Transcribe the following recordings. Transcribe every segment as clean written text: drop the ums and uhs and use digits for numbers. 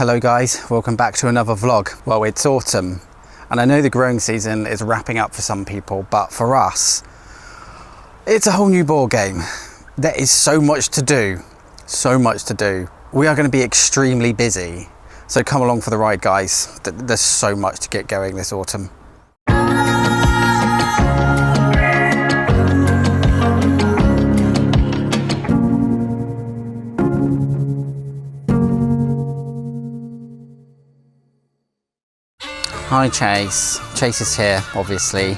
Hello guys, welcome back to another vlog. Well, it's autumn and I know the growing season is wrapping up for some people, but for us it's a whole new ball game. There is so much to do, so much to do. We are going to be extremely busy, so come along for the ride guys. There's so much to get going this autumn. Hi Chase. Chase is here, obviously,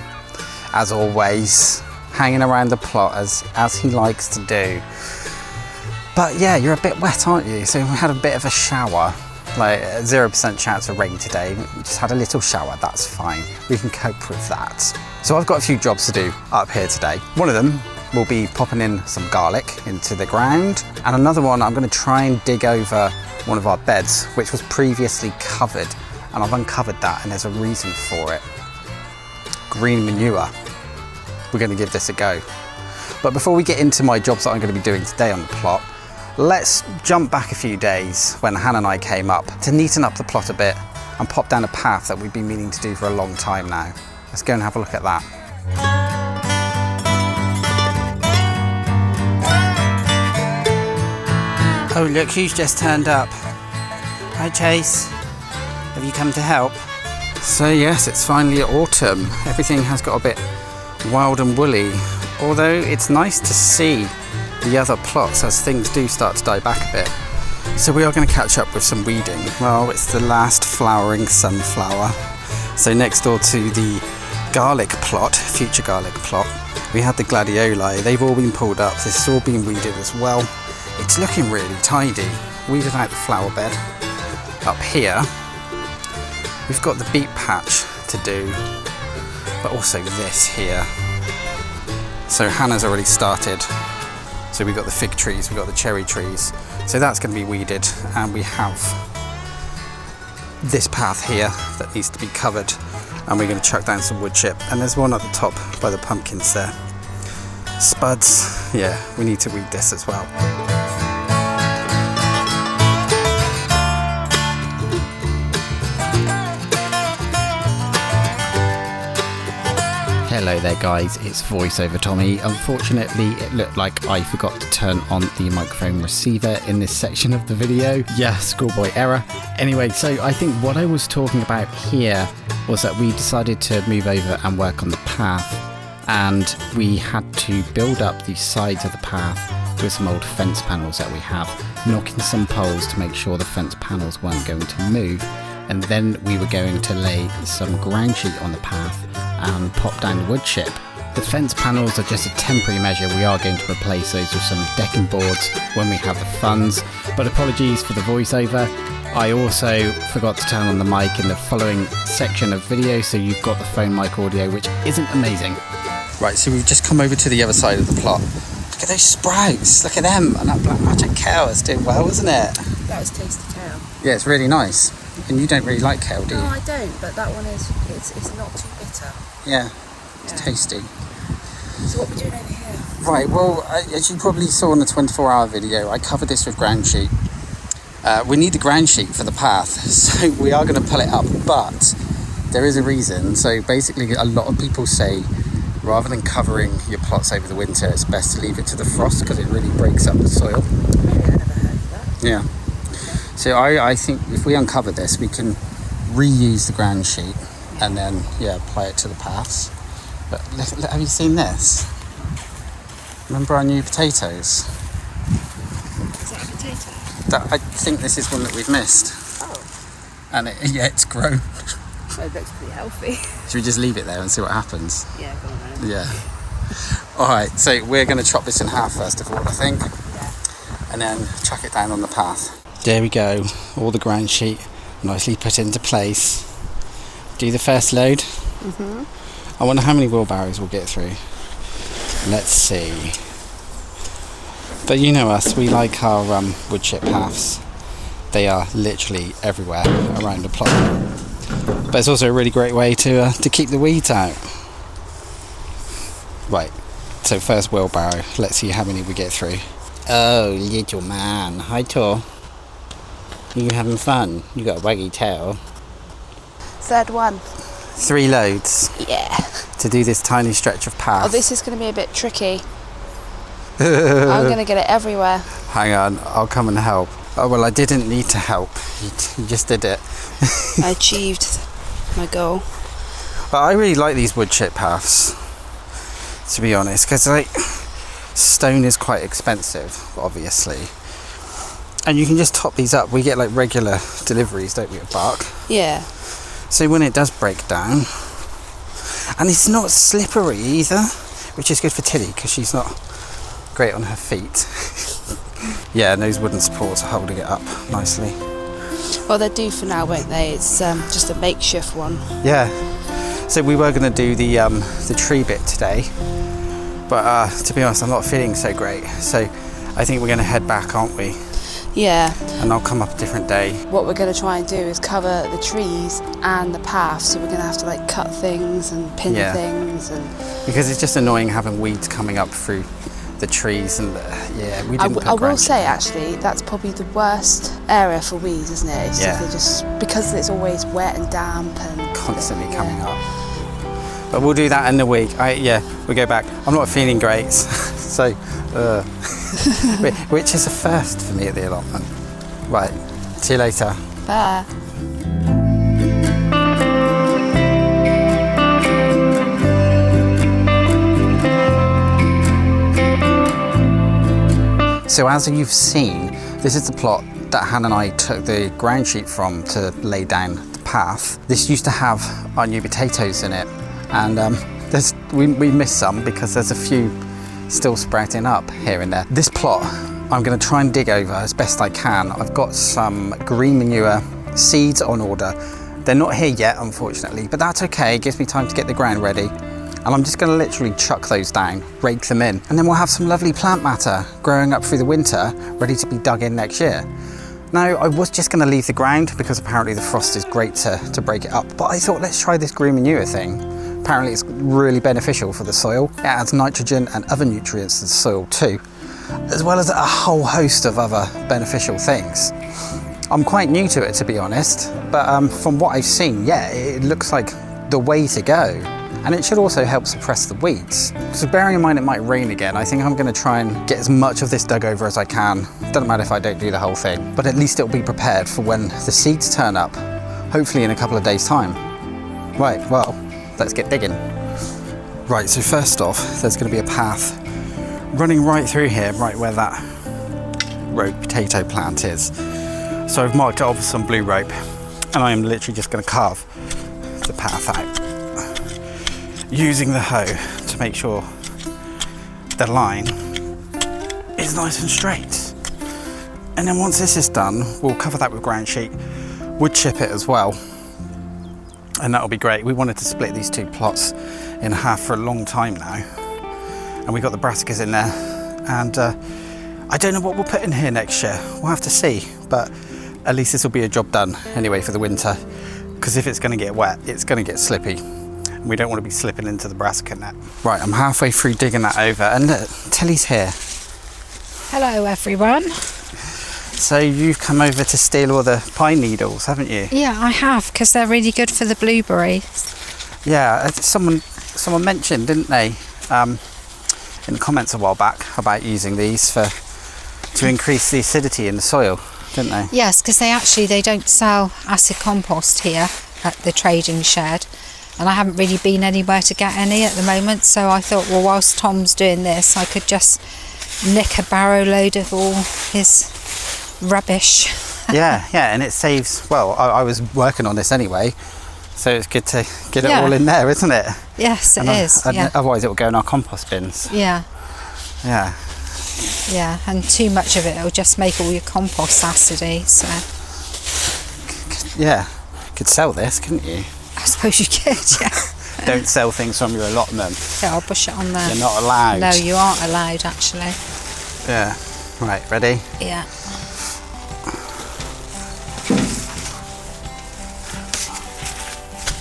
as always, hanging around the plot as he likes to do. But yeah, you're a bit wet, aren't you? So we had a bit of a shower, like 0% chance of rain today. We just had a little shower, that's fine. We can cope with that. So I've got a few jobs to do up here today. One of them will be popping in some garlic into the ground. And another one, I'm gonna try and dig over one of our beds, which was previously covered. And I've uncovered that and there's a reason for it. Green manure. We're gonna give this a go. But before we get into my jobs that I'm gonna be doing today on the plot, let's jump back a few days when Hannah and I came up to neaten up the plot a bit and pop down a path that we've been meaning to do for a long time now. Let's go and have a look at that. Oh look who's just turned up. Hi Chase. Have you come to help? So yes, it's finally autumn. Everything has got a bit wild and woolly, although it's nice to see the other plots as things do start to die back a bit. So we are going to catch up with some weeding. Well, it's the last flowering sunflower. So next door to the garlic plot, future garlic plot, we had the gladioli. They've all been pulled up. This has all been weeded as well. It's looking really tidy. Weeded out the flower bed. Up here, we've got the beet patch to do, but also this here. So Hannah's already started. So we've got the fig trees, we've got the cherry trees. So that's going to be weeded, and we have this path here that needs to be covered, and we're going to chuck down some wood chip. And there's one at the top by the pumpkins there. Spuds, yeah, we need to weed this as well. Hello there guys, it's voiceover Tommy. Unfortunately, it looked like I forgot to turn on the microphone receiver in this section of the video. Yeah, schoolboy error. Anyway, so I think what I was talking about here was that we decided to move over and work on the path, and we had to build up the sides of the path with some old fence panels that we have, knocking some poles to make sure the fence panels weren't going to move, and then we were going to lay some ground sheet on the path and pop down the wood chip. The fence panels are just a temporary measure. We are going to replace those with some decking boards when we have the funds, but apologies for the voiceover. I also forgot to turn on the mic in the following section of video, so you've got the phone mic audio, which isn't amazing. Right, so we've just come over to the other side of the plot. Look at those sprouts, look at them, and that black magic kale is doing well, isn't it? That was tasty kale. Yeah, it's really nice. And you don't really like kale, do you? No, I don't, but that one is, it's not too bitter. Yeah, it's tasty. So what are we doing over here? Right, well, as you probably saw in the 24-hour video, I covered this with ground sheet. We need the ground sheet for the path, so we are going to pull it up, but there is a reason. So basically, a lot of people say, rather than covering your plots over the winter, it's best to leave it to the frost because it really breaks up the soil. Maybe I never heard of that. Yeah. So I think if we uncover this, we can reuse the ground sheet and then, yeah, apply it to the paths. But look, have you seen this? Remember our new potatoes? Is that a potato? I think this is one that we've missed. Oh. And yeah, it's grown. It looks pretty healthy. Should we just leave it there and see what happens? Yeah, go on then. Yeah. Alright, so we're going to chop this in half first of all, I think. Yeah. And then chuck it down on the path. There we go, all the ground sheet nicely put into place. Do the first load. I wonder how many wheelbarrows we'll get through. Let's see. But you know us, we like our wood chip paths. They are literally everywhere around the plot. But it's also a really great way to keep the weeds out. Right, so first wheelbarrow, let's see how many we get through. Oh, little man. Hi, Tor. You having fun? You got a waggy tail. Third one. 3 loads Yeah. to do this tiny stretch of path. Oh, this is going to be a bit tricky. I'm going to get it everywhere. Hang on, I'll come and help. Oh, well, I didn't need to help. You just did it. I achieved my goal. But I really like these wood chip paths, to be honest, because like stone is quite expensive, obviously. And you can just top these up. We get like regular deliveries, don't we, of bark? Yeah. So when it does break down, and it's not slippery either, which is good for Tilly because she's not great on her feet. Yeah, and those wooden supports are holding it up nicely. Well, they'll do for now, won't they? It's just a makeshift one. Yeah. So we were going to do the tree bit today, but to be honest, I'm not feeling so great. So I think we're going to head back, aren't we? Yeah. And I'll come up a different day. What we're going to try and do is cover the trees and the path, so we're going to have to like cut things and pin things, and because it's just annoying having weeds coming up through the trees, and we didn't. I will say actually that's probably the worst area for weeds, isn't it? It's just because it's always wet and damp and constantly coming up. But we'll do that in the week. We go back. I'm not feeling great, so which is a first for me at the allotment. Right, see you later. Bye. So as you've seen, this is the plot that Hannah and I took the ground sheet from to lay down the path. This used to have our new potatoes in it, and we missed some because there's a few still sprouting up here and there. This plot I'm going to try and dig over as best I can. I've got some green manure seeds on order. They're not here yet, unfortunately, but that's okay. It gives me time to get the ground ready. And I'm just going to literally chuck those down, rake them in, and then we'll have some lovely plant matter growing up through the winter, ready to be dug in next year. Now, I was just going to leave the ground because apparently the frost is great to break it up, but I thought let's try this green manure thing. Apparently it's really beneficial for the soil. It adds nitrogen and other nutrients to the soil too, as well as a whole host of other beneficial things. I'm quite new to it, to be honest, but from what I've seen, yeah, it looks like the way to go. And it should also help suppress the weeds. So bearing in mind it might rain again, I think I'm going to try and get as much of this dug over as I can. Doesn't matter if I don't do the whole thing, but at least it'll be prepared for when the seeds turn up, hopefully in a couple of days' time. Right, well, let's get digging. Right, so first off, there's going to be a path running right through here, right where that rogue potato plant is. So I've marked it off with some blue rope, and I am literally just going to carve the path out, using the hoe to make sure the line is nice and straight. And then once this is done, we'll cover that with ground sheet, wood chip it as well, and that'll be great. We wanted to split these two plots in half for a long time now, and we got the brassicas in there, and I don't know what we'll put in here next year. We'll have to see, but at least this will be a job done anyway for the winter, because if it's going to get wet, it's going to get slippy. We don't want to be slipping into the brassica net. Right, I'm halfway through digging that over, and Tilly's here. Hello everyone. So you've come over to steal all the pine needles, haven't you? Yeah, I have, because they're really good for the blueberries. Yeah, someone mentioned, didn't they, in the comments a while back about using these to increase the acidity in the soil, didn't they? Yes, because they don't sell acid compost here at the trading shed. And I haven't really been anywhere to get any at the moment, so I thought, well, whilst Tom's doing this, I could just nick a barrow load of all his rubbish. yeah, and it saves, well, I was working on this anyway, so it's good to get it all in there, isn't it? Yes, it is. Otherwise it will go in our compost bins. Yeah, and too much of it will just make all your compost acidy, so. Yeah, could sell this, couldn't you? I suppose you could, yeah. Don't sell things from your allotment. Yeah, I'll push it on there. You're not allowed. No, you aren't allowed, actually. Yeah. Right, ready? Yeah.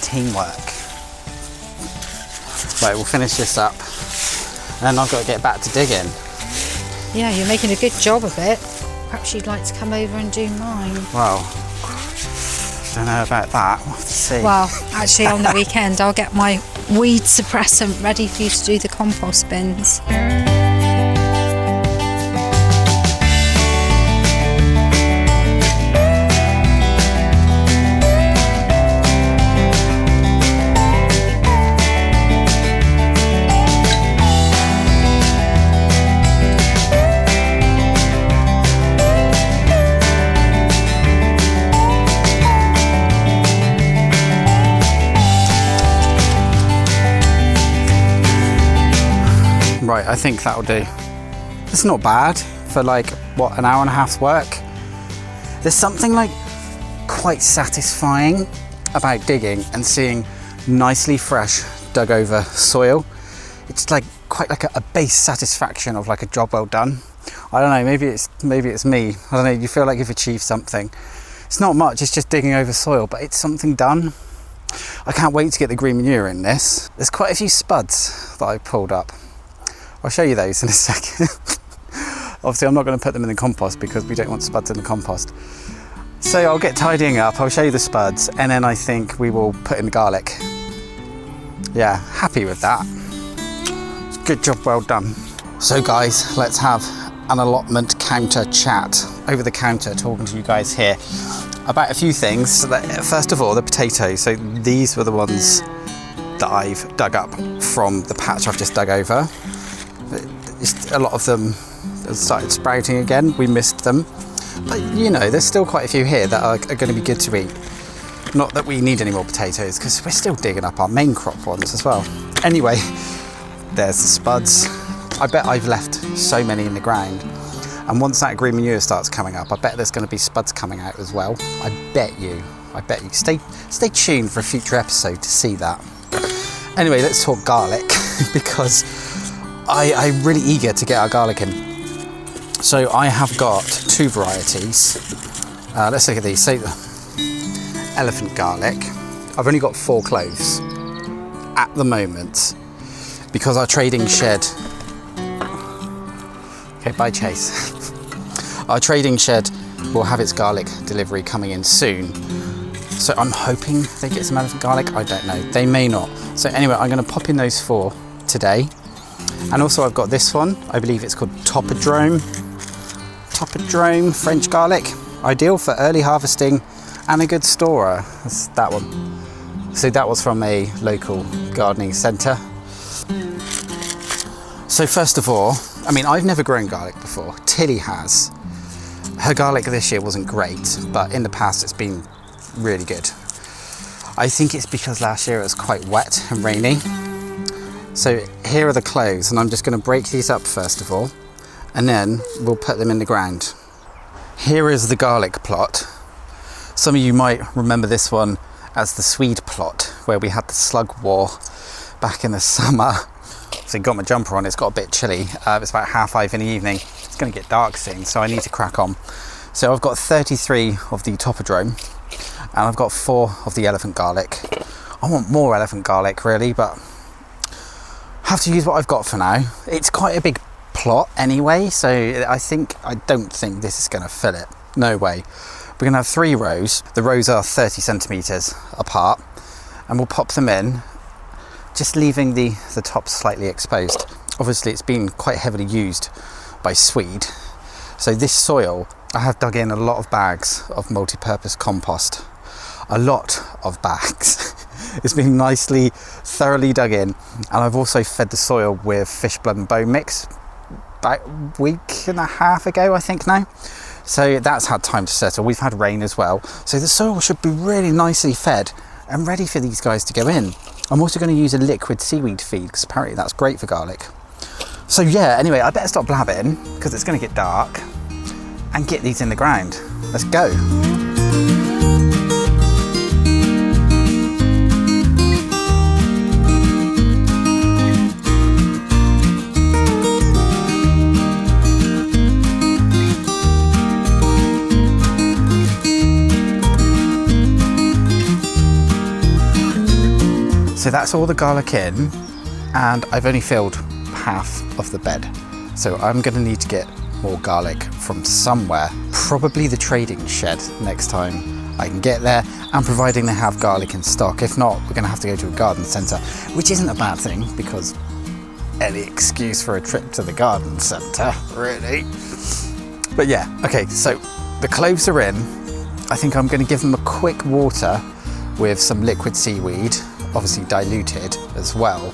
Teamwork. Right, we'll finish this up, and then I've got to get back to digging. Yeah, you're making a good job of it. Perhaps you'd like to come over and do mine. Well, don't know about that. We'll have to see. Well, actually on the weekend I'll get my weed suppressant ready for you to do the compost bins. Right, I think that'll do. It's not bad for like, what, an hour and a half's work. There's something like quite satisfying about digging and seeing nicely fresh dug over soil. It's like quite like a base satisfaction of like a job well done. I don't know, maybe it's me. I don't know, you feel like you've achieved something. It's not much, it's just digging over soil, but it's something done. I can't wait to get the green manure in this. There's quite a few spuds that I've pulled up. I'll show you those in a second. Obviously I'm not going to put them in the compost because we don't want spuds in the compost. So I'll get tidying up, I'll show you the spuds, and then I think we will put in the garlic. Yeah, happy with that. It's a good job well done. So guys, let's have an allotment counter chat. Over the counter, talking to you guys here about a few things. So first of all, the potatoes. So these were the ones that I've dug up from the patch I've just dug over. A lot of them have started sprouting again. We missed them, but you know, there's still quite a few here that are going to be good to eat. Not that we need any more potatoes because we're still digging up our main crop ones as well. Anyway, there's the spuds. I bet I've left so many in the ground, and once that green manure starts coming up, I bet there's going to be spuds coming out as well. I bet you. Stay tuned for a future episode to see that. Anyway, let's talk garlic because I'm really eager to get our garlic in. So I have got two varieties. Let's look at these. So elephant garlic. I've only got 4 cloves at the moment because our trading shed. Okay, bye Chase. Our trading shed will have its garlic delivery coming in soon. So I'm hoping they get some elephant garlic. I don't know. They may not. So anyway, I'm going to pop in those 4 today. And also I've got this one, I believe it's called Topodrome French garlic, ideal for early harvesting and a good storer. That's that one. So that was from a local gardening centre. So first of all, I mean, I've never grown garlic before. Tilly has. Her garlic this year wasn't great, but in the past it's been really good. I think it's because last year it was quite wet and rainy. So here are the cloves, and I'm just going to break these up first of all, and then we'll put them in the ground. Here is the garlic plot. Some of you might remember this one as the Swede plot, where we had the slug war back in the summer. So got my jumper on, it's got a bit chilly. It's about 5:30 in the evening. It's going to get dark soon, so I need to crack on. So I've got 33 of the Topodrome, and I've got 4 of the elephant garlic. I want more elephant garlic really, but have to use what I've got for now. It's quite a big plot anyway, so I don't think this is going to fill it. No way. We're going to have 3 rows. The rows are 30 centimetres apart, and we'll pop them in, just leaving the top slightly exposed. Obviously it's been quite heavily used by Swede, so this soil, I have dug in a lot of bags of multi-purpose compost. A lot of bags. It's been nicely, thoroughly dug in, and I've also fed the soil with fish blood and bone mix about a week and a half ago, I think now. So that's had time to settle. We've had rain as well, so the soil should be really nicely fed and ready for these guys to go in. I'm also going to use a liquid seaweed feed because apparently that's great for garlic. So yeah, anyway, I better stop blabbing because it's going to get dark and get these in the ground. Let's go. So that's all the garlic in, and I've only filled half of the bed. So I'm going to need to get more garlic from somewhere. Probably the trading shed next time I can get there, and providing they have garlic in stock. If not, we're going to have to go to a garden centre, which isn't a bad thing because any excuse for a trip to the garden centre, really. But yeah, okay, so the cloves are in. I think I'm going to give them a quick water with some liquid seaweed, obviously diluted as well.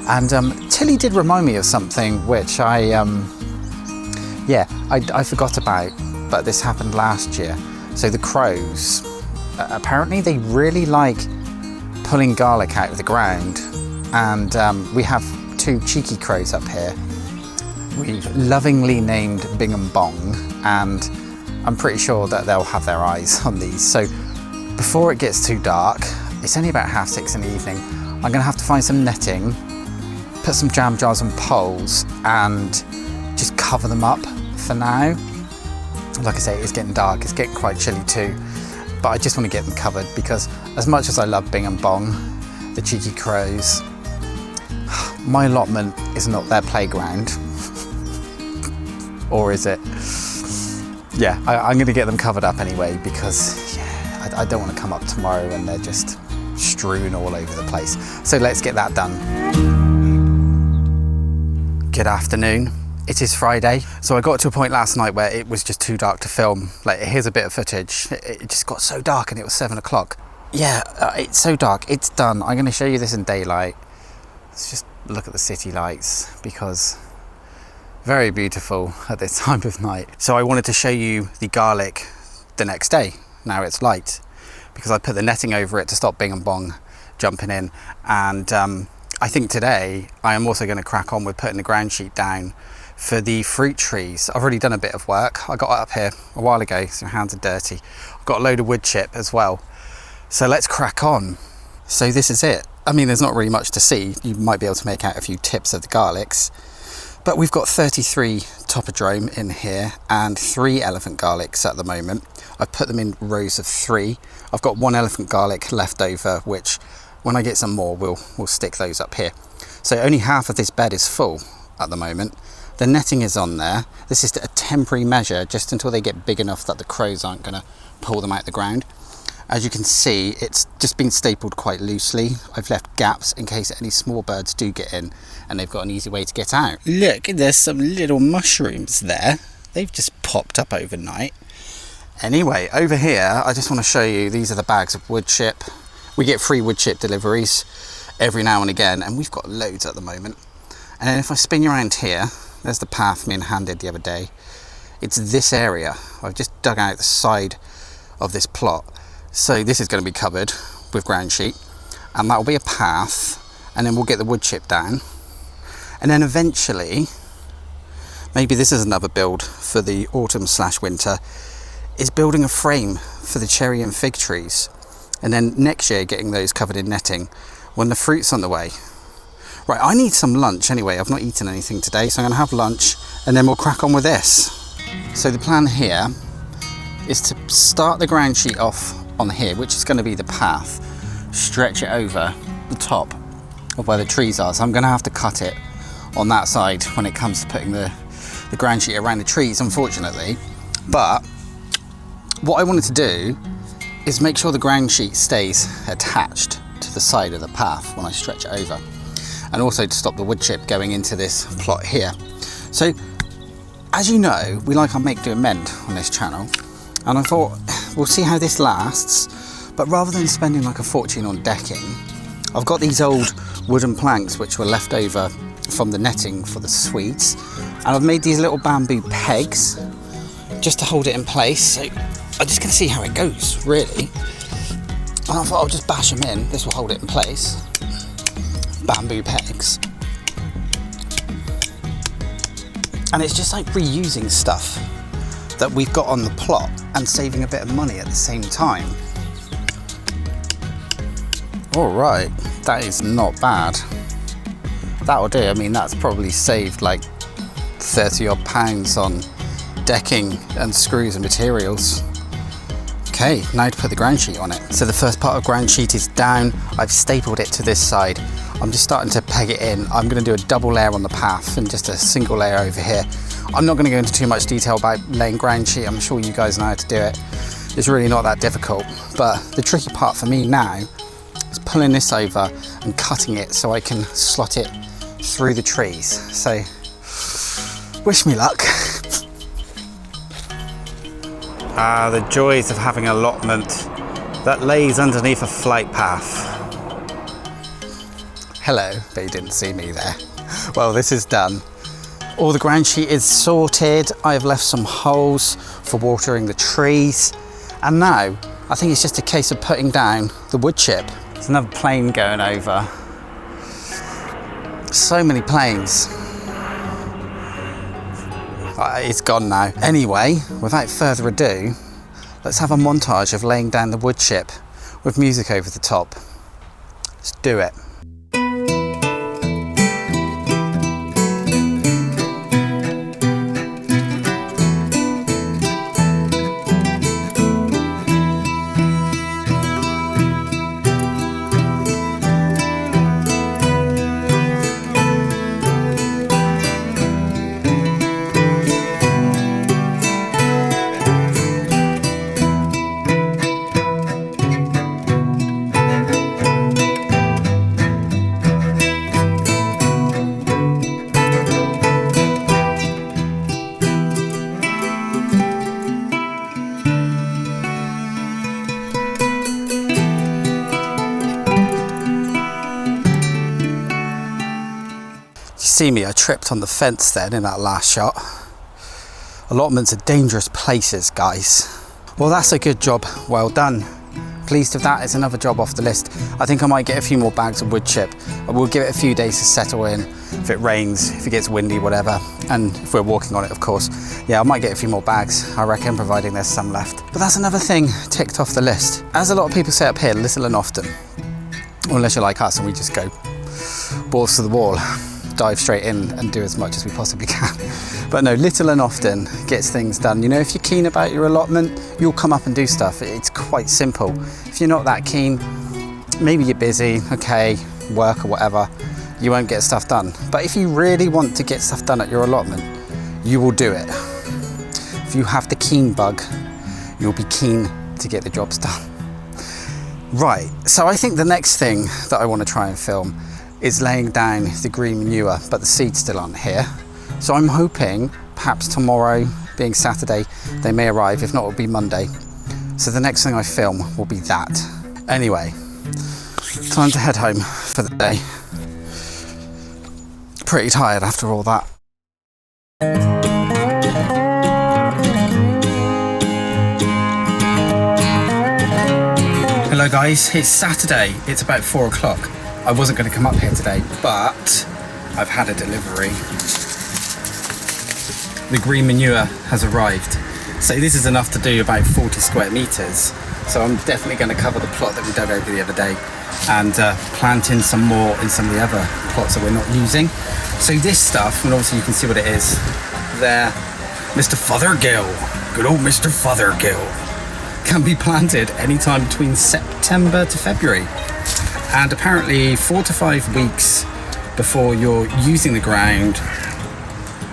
And Tilly did remind me of something which I forgot about, but this happened last year. So the crows, apparently they really like pulling garlic out of the ground, and we have 2 cheeky crows up here. We've lovingly named Bing and Bong, and I'm pretty sure that they'll have their eyes on these. So before it gets too dark, it's only about 6:30 in the evening, I'm gonna have to find some netting, put some jam jars and poles, and just cover them up for now. Like I say, it's getting dark, it's getting quite chilly too, but I just want to get them covered because as much as I love Bing and Bong, the cheeky crows, my allotment is not their playground. Or is it? Yeah, I'm going to get them covered up anyway because yeah, I don't want to come up tomorrow and they're just strewn all over the place. So let's get that done. Good afternoon. It is Friday. So I got to a point last night where it was just too dark to film. Like, here's a bit of footage. It just got so dark and it was 7 o'clock. Yeah, it's so dark. It's done. I'm going to show you this in daylight. Let's just look at the city lights because very beautiful at this time of night. So I wanted to show you the garlic the next day. Now it's light because I put the netting over it to stop Bing and Bong jumping in. And I think today I am also going to crack on with putting the ground sheet down for the fruit trees. I've already done a bit of work. I got up here a while ago, so my hands are dirty. I've got a load of wood chip as well. So let's crack on. So this is it. I mean, there's not really much to see. You might be able to make out a few tips of the garlics, but we've got 33 topodrome in here and 3 elephant garlics at the moment. I've put them in rows of 3. I've got 1 elephant garlic left over, which when I get some more, we'll stick those up here. So only half of this bed is full at the moment. The netting is on there. This is a temporary measure just until they get big enough that the crows aren't going to pull them out the ground. As you can see, it's just been stapled quite loosely. I've left gaps in case any small birds do get in and they've got an easy way to get out. Look, there's some little mushrooms there. They've just popped up overnight. Anyway, over here, I just want to show you, these are the bags of wood chip. We get free wood chip deliveries every now and again, and we've got loads at the moment. And then if I spin you around here, there's the path me and Han did the other day. It's this area. I've just dug out the side of this plot. So this is going to be covered with ground sheet, and that will be a path, and then we'll get the wood chip down. And then eventually, maybe this is another build for the autumn/winter, is building a frame for the cherry and fig trees. And then next year getting those covered in netting when the fruit's on the way. Right, I need some lunch anyway. I've not eaten anything today, so I'm going to have lunch and then we'll crack on with this. So the plan here is to start the ground sheet off on here, which is going to be the path, stretch it over the top of where the trees are. So I'm going to have to cut it on that side when it comes to putting the ground sheet around the trees, unfortunately. But what I wanted to do is make sure the ground sheet stays attached to the side of the path when I stretch it over, and also to stop the wood chip going into this plot here. So as you know, we like our make do and mend on this channel, and I thought we'll see how this lasts. But rather than spending like a fortune on decking, I've got these old wooden planks which were left over from the netting for the sweets, and I've made these little bamboo pegs just to hold it in place. So I'm just going to see how it goes, really. And I thought I'll just bash them in. This will hold it in place. Bamboo pegs. And it's just like reusing stuff that we've got on the plot and saving a bit of money at the same time. All right, that is not bad. That'll do. I mean, that's probably saved like 30 odd pounds on decking and screws and materials. Okay, now to put the ground sheet on it. So the first part of ground sheet is down. I've stapled it to this side. I'm just starting to peg it in. I'm going to do a double layer on the path and just a single layer over here. I'm not going to go into too much detail about laying ground sheet. I'm sure you guys know how to do it. It's really not that difficult. But the tricky part for me now is pulling this over and cutting it so I can slot it through the trees. So wish me luck. The joys of having an allotment that lays underneath a flight path. Hello, but you didn't see me there. Well, this is done. All the ground sheet is sorted. I've left some holes for watering the trees. And now, I think it's just a case of putting down the wood chip. There's another plane going over. So many planes. It's gone now. Anyway, without further ado, let's have a montage of laying down the wood chip with music over the top. Let's do it. See me, I tripped on the fence then in that last shot. Allotments are dangerous places, guys. Well, that's a good job, well done. Pleased with that. It's another job off the list. I think I might get a few more bags of wood chip. We'll give it a few days to settle in. If it rains, if it gets windy, whatever. And if we're walking on it, of course. Yeah, I might get a few more bags, I reckon, providing there's some left. But that's another thing ticked off the list. As a lot of people say up here, little and often. Or unless you're like us and we just go balls to the wall. Dive straight in and do as much as we possibly can. But no, little and often gets things done. You know, if you're keen about your allotment, you'll come up and do stuff. It's quite simple. If you're not that keen, maybe you're busy, okay, work or whatever, you won't get stuff done. But if you really want to get stuff done at your allotment, you will do it. If you have the keen bug, you'll be keen to get the jobs done. Right, so I think the next thing that I want to try and film is laying down the green manure, but the seeds still aren't here. So I'm hoping perhaps tomorrow, being Saturday, they may arrive. If not, it'll be Monday. So the next thing I film will be that. Anyway, time to head home for the day. Pretty tired after all that. Hello guys, it's Saturday. It's about 4 o'clock. I wasn't going to come up here today, but I've had a delivery. The green manure has arrived. So this is enough to do about 40 square meters. So I'm definitely going to cover the plot that we dug over the other day and plant in some more in some of the other plots that we're not using. So this stuff, and obviously you can see what it is there, Mr. Fothergill, good old Mr. Fothergill, can be planted anytime between September to February. And apparently 4 to 5 weeks before you're using the ground,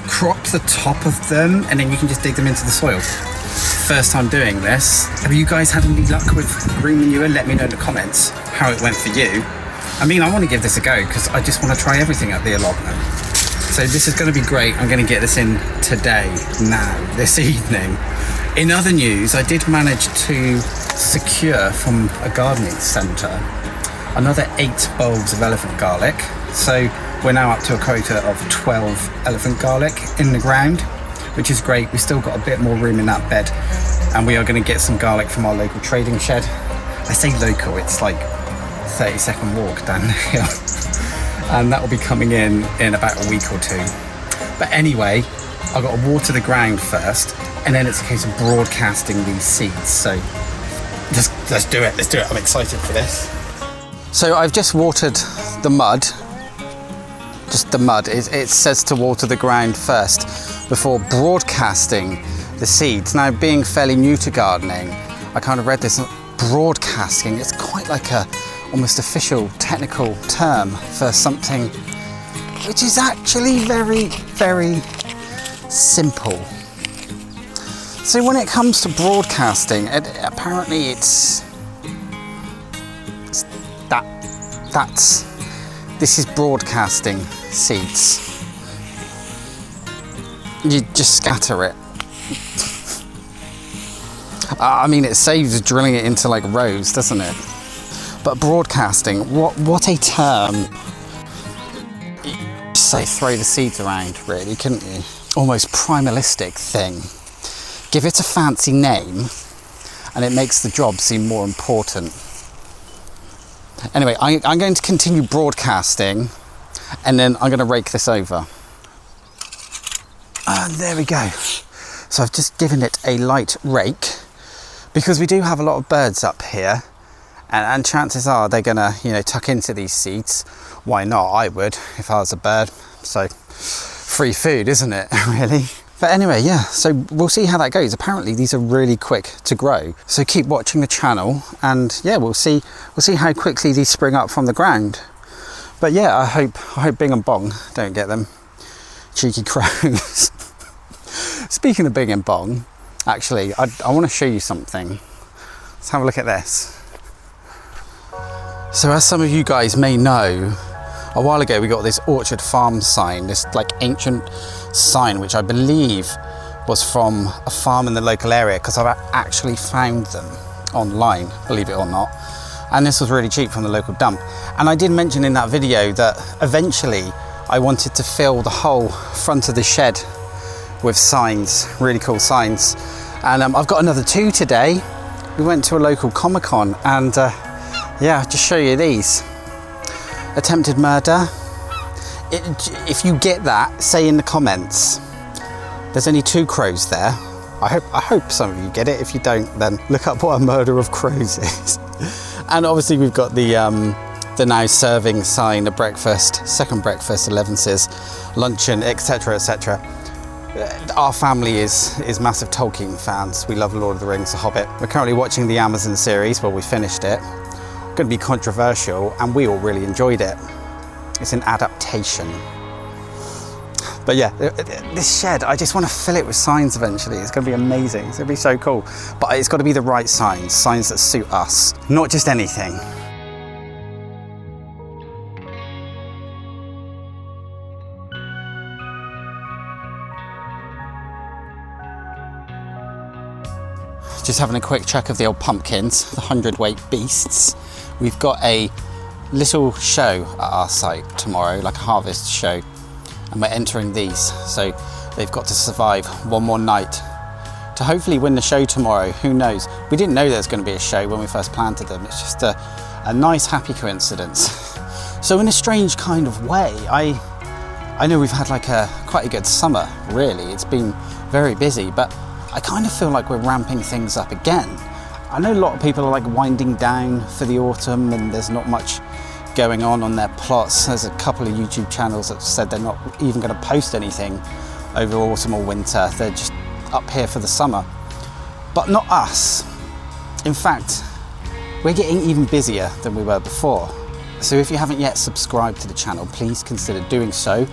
crop the top of them and then you can just dig them into the soil. First time doing this. Have you guys had any luck with green manure? Let me know in the comments how it went for you. I mean, I want to give this a go because I just want to try everything at the allotment. So this is going to be great. I'm going to get this in today, now, this evening. In other news, I did manage to secure from a gardening centre another 8 bulbs of elephant garlic. So we're now up to a quota of 12 elephant garlic in the ground, which is great. We've still got a bit more room in that bed, and we are going to get some garlic from our local trading shed. I say local, it's like 30-second walk down the hill. And that will be coming in about a week or 2. But anyway, I've got to water the ground first, and then it's a case of broadcasting these seeds. So let's do it, I'm excited for this. So I've just watered the mud, just the mud. It says to water the ground first before broadcasting the seeds. Now, being fairly new to gardening, I kind of read this broadcasting. It's quite like a almost official technical term for something which is actually very, very simple. So when it comes to broadcasting, apparently this is broadcasting seeds. You just scatter it. I mean, it saves drilling it into like rows, doesn't it? But broadcasting, what a term. You say throw the seeds around, really, couldn't you? Almost primalistic thing. Give it a fancy name and it makes the job seem more important. Anyway, I'm going to continue broadcasting and then I'm going to rake this over. And there we go. So I've just given it a light rake because we do have a lot of birds up here and chances are they're going to, you know, tuck into these seeds. Why not? I would if I was a bird. So free food, isn't it, really? But anyway, yeah, so we'll see how that goes. Apparently these are really quick to grow. So keep watching the channel and yeah, we'll see how quickly these spring up from the ground. But yeah, I hope Bing and Bong don't get them. Cheeky crows. Speaking of Bing and Bong, actually, I want to show you something. Let's have a look at this. So as some of you guys may know, a while ago we got this Orchard Farm sign, this like ancient sign which I believe was from a farm in the local area because I've actually found them online, believe it or not. And this was really cheap from the local dump. And I did mention in that video that eventually I wanted to fill the whole front of the shed with signs, really cool signs. And I've got another 2 today. We went to a local Comic-Con and yeah, I'll just show you these. Attempted murder. If you get that, say in the comments. There's only 2 crows there. I hope some of you get it. If you don't, then look up what a murder of crows is. And obviously we've got the now serving sign, the breakfast, second breakfast, 11's, luncheon, etc, etc. Our family is massive Tolkien fans. We love Lord of the Rings, The Hobbit. We're currently watching the Amazon series. Well, we finished it. Going to be controversial and we all really enjoyed it. It's an adaptation. But yeah, this shed, I just want to fill it with signs eventually. It's going to be amazing. It's going to be so cool. But it's got to be the right signs, signs that suit us, not just anything. Just having a quick check of the old pumpkins, the 100-weight beasts. We've got a little show at our site tomorrow, like a harvest show, and we're entering these. So they've got to survive one more night to hopefully win the show tomorrow. Who knows? We didn't know there was going to be a show when we first planted them. It's just a nice, happy coincidence. So in a strange kind of way, I know we've had like quite a good summer, really. It's been very busy, but I kind of feel like we're ramping things up again. I know a lot of people are like winding down for the autumn and there's not much going on their plots. There's a couple of YouTube channels that said they're not even going to post anything over autumn or winter. They're just up here for the summer. But not us. In fact, we're getting even busier than we were before. So if you haven't yet subscribed to the channel, please consider doing so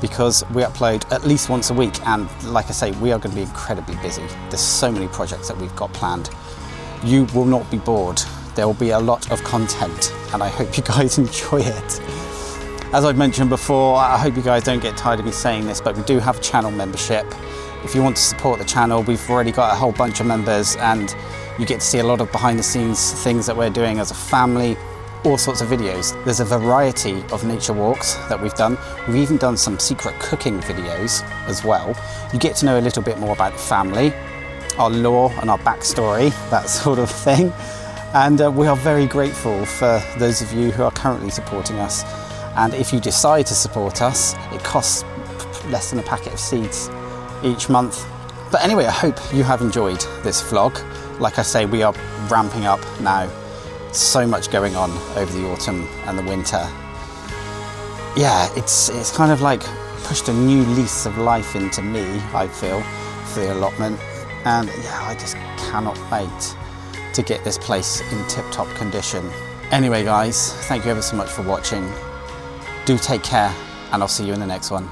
because we upload at least once a week and like I say, we are going to be incredibly busy. There's so many projects that we've got planned. You will not be bored. There will be a lot of content and I hope you guys enjoy it. As I've mentioned before, I hope you guys don't get tired of me saying this, but we do have a channel membership. If you want to support the channel, we've already got a whole bunch of members and you get to see a lot of behind the scenes things that we're doing as a family, all sorts of videos. There's a variety of nature walks that we've done. We've even done some secret cooking videos as well. You get to know a little bit more about the family, our lore and our backstory, that sort of thing. And we are very grateful for those of you who are currently supporting us. And if you decide to support us, it costs less than a packet of seeds each month. But anyway, I hope you have enjoyed this vlog. Like I say, we are ramping up now. So much going on over the autumn and the winter. Yeah, it's kind of like pushed a new lease of life into me, I feel, for the allotment. And yeah, I just cannot wait to get this place in tip-top condition. Anyway guys, thank you ever so much for watching. Do take care and I'll see you in the next one.